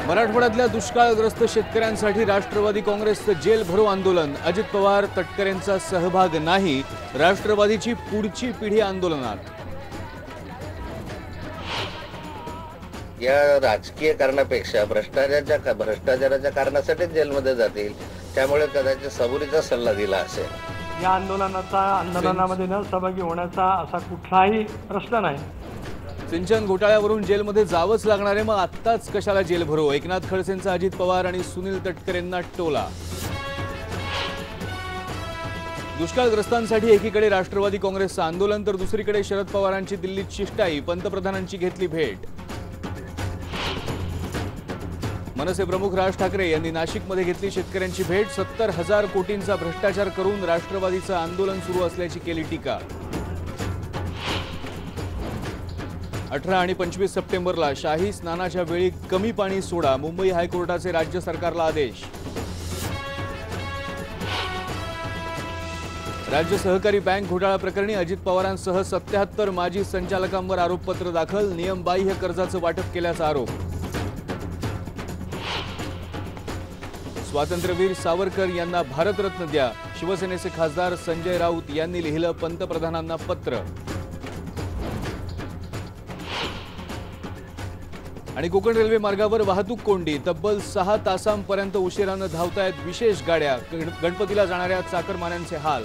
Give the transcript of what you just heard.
मराठवाड्यातल्या दुष्काळग्रस्त शेतकऱ्यांसाठी राष्ट्रवादी काँग्रेसचं जेल भरो आंदोलन। अजित पवार तटकरेंचा सहभाग नाही, राष्ट्रवादीची पुढची पिढी आंदोलनात। या राजकीय कारणापेक्षा भ्रष्टाचाराच्या कारणासाठी जेलमध्ये जातील, त्यामुळे कदाचित सबुरीचा सल्ला दिला असेल। या आंदोलनामध्ये न सहभागी होण्याचा असा कुठलाही प्रश्न नाही। सिंचन घोटाळ्यावरून जेलमध्ये जावंच लागणार आहे, मग आत्ताच कशाला जेल भरो? एकनाथ खडसेंचा अजित पवार आणि सुनील तटकरेंना टोला। दुष्काळग्रस्तांसाठी एकीकडे राष्ट्रवादी काँग्रेसचं आंदोलन तर दुसरीकडे शरद पवारांची दिल्लीत शिष्टाई, पंतप्रधानांची घेतली भेट। मनसे प्रमुख राज ठाकरे यांनी नाशिकमध्ये घेतली शेतकऱ्यांची भेट। 70,000 कोटींचा भ्रष्टाचार करून राष्ट्रवादीचं आंदोलन सुरू असल्याची केली टीका। 18 आणि 25 सप्टेंबरला शाही स्नानाच्या वेळी कमी पाणी सोडा, मुंबई हायकोर्टाचे राज्य सरकारला आदेश। राज्य सहकारी बँक घोटाळा प्रकरणी अजित पवारांसह 77 माजी संचालकांवर आरोपपत्र दाखल, नियमबाह्य कर्जाचं वाटप केल्याचा आरोप। स्वातंत्र्यवीर सावरकर यांना भारतरत्न द्या, शिवसेनेचे खासदार संजय राऊत यांनी लिहिलं पंतप्रधानांना पत्र। आणि कोकण रेल्वे मार्गावर वाहतूक कोंडी, तब्बल 6 तासांपर्यंत उशिरानं धावतायत विशेष गाड्या, गणपतीला जाणाऱ्या चाकरमान्यांचे हाल।